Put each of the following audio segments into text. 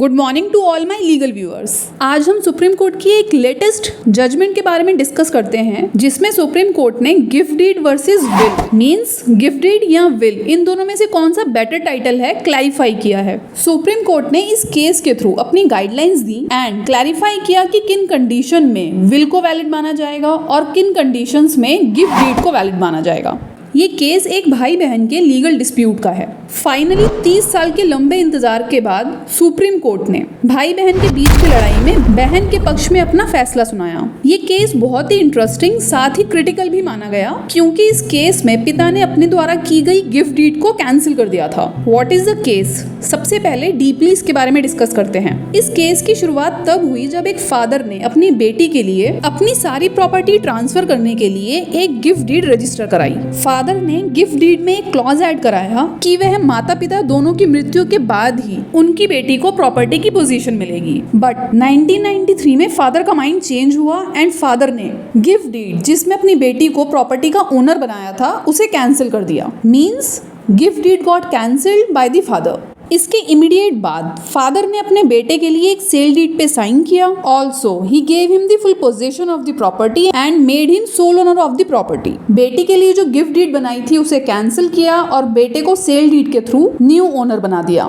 Good morning to all my legal viewers. आज हम supreme court की एक लेटेस्ट जजमेंट के बारे में डिस्कस करते हैं, जिसमें सुप्रीम कोर्ट ने gift deed versus will means gift deed या विल, इन दोनों में से कौन सा बेटर टाइटल है, क्लैरिफाई किया है। सुप्रीम कोर्ट ने इस केस के थ्रू अपनी गाइडलाइंस दी एंड क्लैरिफाई किया कि किन कंडीशन में विल को वैलिड माना जाएगा और किन कंडीशंस में गिफ्ट डीड को वैलिड माना जाएगा। ये केस एक भाई बहन के लीगल डिस्प्यूट का है। फाइनली 30 साल के लंबे इंतजार के बाद सुप्रीम कोर्ट ने भाई बहन के बीच की लड़ाई में बहन के पक्ष में अपना फैसला सुनाया। ये केस बहुत ही इंटरेस्टिंग साथ ही क्रिटिकल भी माना गया, क्योंकि इस केस में पिता ने अपने द्वारा की गई गिफ्ट डीड को कैंसिल कर दिया था। What is the case? सबसे पहले डीपली इसके बारे में डिस्कस करते हैं। इस केस की शुरुआत तब हुई जब एक फादर ने अपनी बेटी के लिए अपनी सारी प्रॉपर्टी ट्रांसफर करने के लिए एक गिफ्ट डीड रजिस्टर कराई। फादर ने गिफ्ट डीड में एक क्लॉज ऐड कराया कि वह माता पिता दोनों की मृत्यु के बाद ही उनकी बेटी को प्रॉपर्टी की पोजीशन मिलेगी। बट 1993 में फादर का माइंड चेंज हुआ एंड फादर ने गिफ्ट डीड जिसमें अपनी बेटी को प्रॉपर्टी का ओनर बनाया था उसे कैंसिल कर दिया। Means gift deed got cancelled by the father. इसके इमीडिएट बाद फादर ने अपने बेटे के लिए एक सेल डीड पे साइन किया। Also he gave him the full possession of the property and made him sole owner of the property. बेटी के लिए जो गिफ्ट डीड बनाई थी उसे कैंसिल किया और बेटे को सेल डीड के थ्रू न्यू ओनर बना दिया।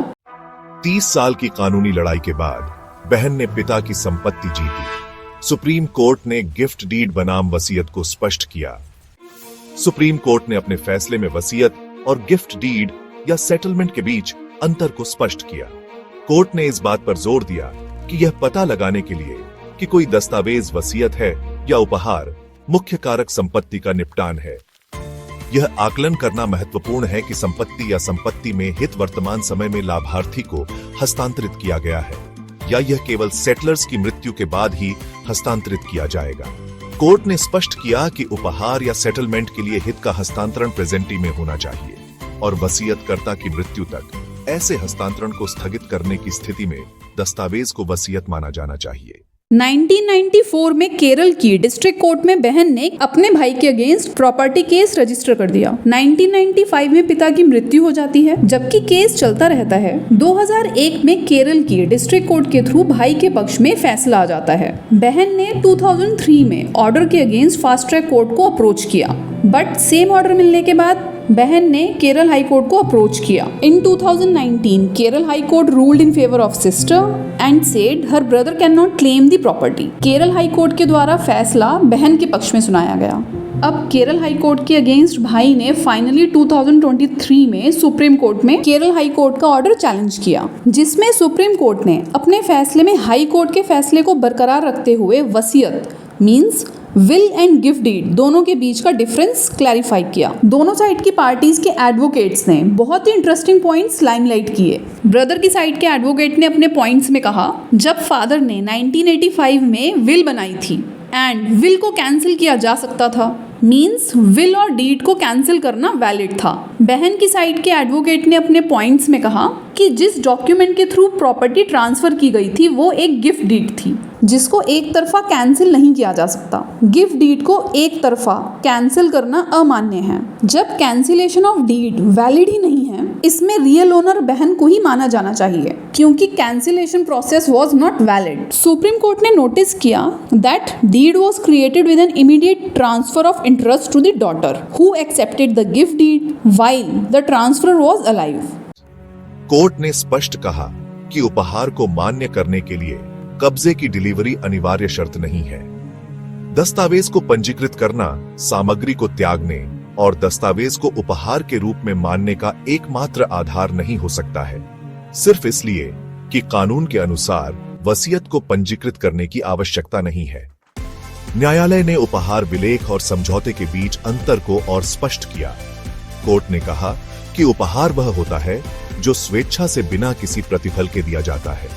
30 साल की कानूनी लड़ाई के बाद बहन ने पिता की संपत्ति जीती। सुप्रीम कोर्ट ने गिफ्ट डीड बनाम वसीयत को स्पष्ट किया। सुप्रीम कोर्ट ने अपने फैसले में वसीयत और गिफ्ट डीड या सेटलमेंट के बीच अंतर को स्पष्ट किया। कोर्ट ने इस बात पर जोर दिया कि यह पता लगाने के लिए कि कोई दस्तावेज वसीयत है या उपहार, मुख्य कारक संपत्ति का निपटान है। यह आकलन करना महत्वपूर्ण है कि संपत्ति या संपत्ति में हित वर्तमान समय में लाभार्थी को हस्तांतरित किया गया है या यह केवल सेटलर्स की मृत्यु के बाद ही हस्तांतरित किया जाएगा। कोर्ट ने स्पष्ट किया कि उपहार या सेटलमेंट के लिए हित का हस्तांतरण प्रेजेंटी में होना चाहिए और वसीयतकर्ता की मृत्यु तक ऐसे हस्तांतरण को स्थगित करने की स्थिति में दस्तावेज को वसीयत माना जाना चाहिए। 1994 में केरल की डिस्ट्रिक्ट कोर्ट में बहन ने अपने भाई के अगेंस्ट प्रॉपर्टी केस रजिस्टर कर दिया। 1995 में पिता की मृत्यु हो जाती है, जबकि केस चलता रहता है। 2001 में केरल की डिस्ट्रिक्ट कोर्ट के थ्रू भाई के पक्ष में फैसला आ जाता है। बहन ने 2003 में ऑर्डर के अगेंस्ट फास्ट ट्रैक कोर्ट को अप्रोच किया, बट सेम ऑर्डर मिलने के बाद बहन ने केरल हाई कोर्ट को अप्रोच किया। इन 2019 Kerala high court ruled in favour of sister and said her brother can not claim the property. Kerala high court के द्वारा फैसला बहन के पक्ष में सुनाया गया। अब केरल हाई कोर्ट के अगेंस्ट भाई ने फाइनली 2023 में सुप्रीम कोर्ट में केरल हाई कोर्ट का ऑर्डर चैलेंज किया, जिसमें सुप्रीम कोर्ट ने अपने फैसले में हाई कोर्ट के फैसले को बरकरार रखते हुए वसीयत means will and gift deed दोनों के बीच का डिफरेंस क्लैरिफाई किया। दोनों साइड की पार्टीज के एडवोकेट्स ने बहुत ही इंटरेस्टिंग पॉइंट्स लाइमलाइट किए। ब्रदर की साइड के एडवोकेट ने अपने पॉइंट्स में कहा, जब फादर ने 1985 में विल बनाई थी एंड विल को कैंसिल किया जा सकता था, मींस विल और डीड को कैंसिल करना वैलिड था। बहन की साइड के एडवोकेट ने अपने पॉइंट्स में कहा कि जिस डॉक्यूमेंट के थ्रू प्रॉपर्टी ट्रांसफर की गई थी वो एक गिफ्ट डीड थी, जिसको एक तरफा कैंसिल नहीं किया जा सकता। गिफ्ट डीड को एक तरफा कैंसिल करना अमान्य है। जब कैंसिलेशन ऑफ डीड वैलिड ही नहीं है, इसमें रियल ओनर बहन को ही माना जाना चाहिए, क्योंकि cancellation process was not valid. Supreme court ने नोटिस किया that deed was created with an immediate transfer of interest to the daughter who accepted the gift deed while the transfer was alive. Court ने स्पष्ट कहा कि उपहार को मान्य करने के लिए कब्जे की डिलीवरी अनिवार्य शर्त नहीं है। दस्तावेज को पंजीकृत करना सामग्री को त्यागने और दस्तावेज को उपहार के रूप में मानने का एकमात्र आधार नहीं हो सकता है, सिर्फ इसलिए कि कानून के अनुसार वसीयत को पंजीकृत करने की आवश्यकता नहीं है। न्यायालय ने उपहार विलेख और समझौते के बीच अंतर को और स्पष्ट किया। कोर्ट ने कहा कि उपहार वह होता है जो स्वेच्छा से बिना किसी प्रतिफल के दिया जाता है।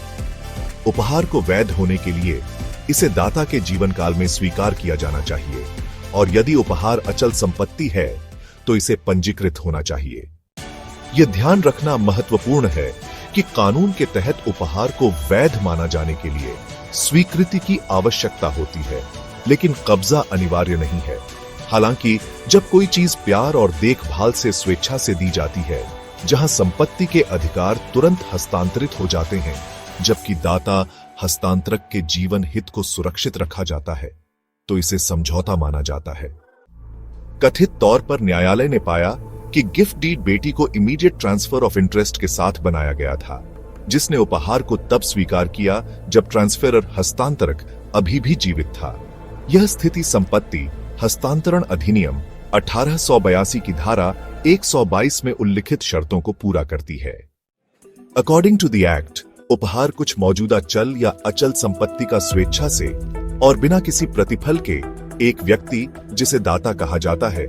उपहार को वैध होने के लिए इसे दाता के जीवन काल में स्वीकार किया जाना चाहिए और यदि उपहार अचल संपत्ति है तो इसे पंजीकृत होना चाहिए। यह ध्यान रखना महत्वपूर्ण है कि कानून के तहत उपहार को वैध माना जाने के लिए स्वीकृति की आवश्यकता होती है, लेकिन कब्जा अनिवार्य नहीं है। हालांकि जब कोई चीज प्यार और देखभाल से स्वेच्छा से दी जाती है, जहां संपत्ति के अधिकार तुरंत हस्तांतरित हो जाते हैं, जबकि दाता हस्तांतरक के जीवन हित को सुरक्षित रखा जाता है तो इसे समझौता माना जाता है। कथित तौर पर न्यायालय ने पाया कि गिफ्ट डीड बेटी को इमीडिएट ट्रांसफर ऑफ इंटरेस्ट के साथ बनाया गया था, जिसने उपहार को तब स्वीकार किया जब ट्रांसफरर हस्तांतरक अभी भी जीवित था। यह स्थिति संपत्ति हस्तांतरण अधिनियम 1882 की धारा 122 में उल्लिखित शर्तों को पूरा करती है। अकॉर्डिंग टू द एक्ट, उपहार कुछ मौजूदा चल या अचल संपत्ति का स्वेच्छा से और बिना किसी प्रतिफल के एक व्यक्ति, जिसे दाता कहा जाता है,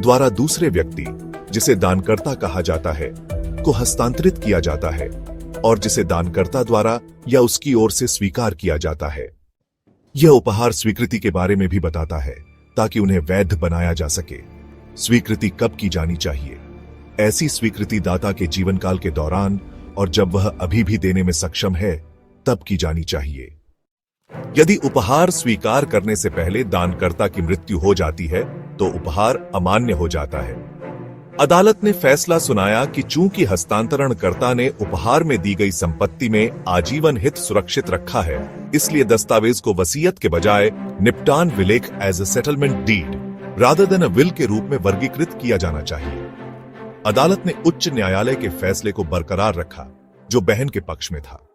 द्वारा दूसरे व्यक्ति, जिसे दानकर्ता कहा जाता है, को हस्तांतरित किया जाता है और जिसे दानकर्ता द्वारा या उसकी ओर से स्वीकार किया जाता है। यह उपहार स्वीकृति के बारे में भी बताता है ताकि उन्हें वैध बनाया जा सके। स्वीकृति कब की जानी चाहिए? ऐसी स्वीकृति दाता के जीवन काल के दौरान और जब वह अभी भी देने में सक्षम है तब की जानी चाहिए। यदि उपहार स्वीकार करने से पहले दानकर्ता की मृत्यु हो जाती है तो उपहार अमान्य हो जाता है। अदालत ने फैसला सुनाया कि चूंकि हस्तांतरणकर्ता ने उपहार में दी गई संपत्ति में आजीवन हित सुरक्षित रखा है, इसलिए दस्तावेज को वसीयत के बजाय निपटान विलेख as a settlement deed rather than a will के रूप में वर्गीकृत किया जाना चाहिए। अदालत ने उच्च न्यायालय के फैसले को बरकरार रखा जो बहन के पक्ष में था।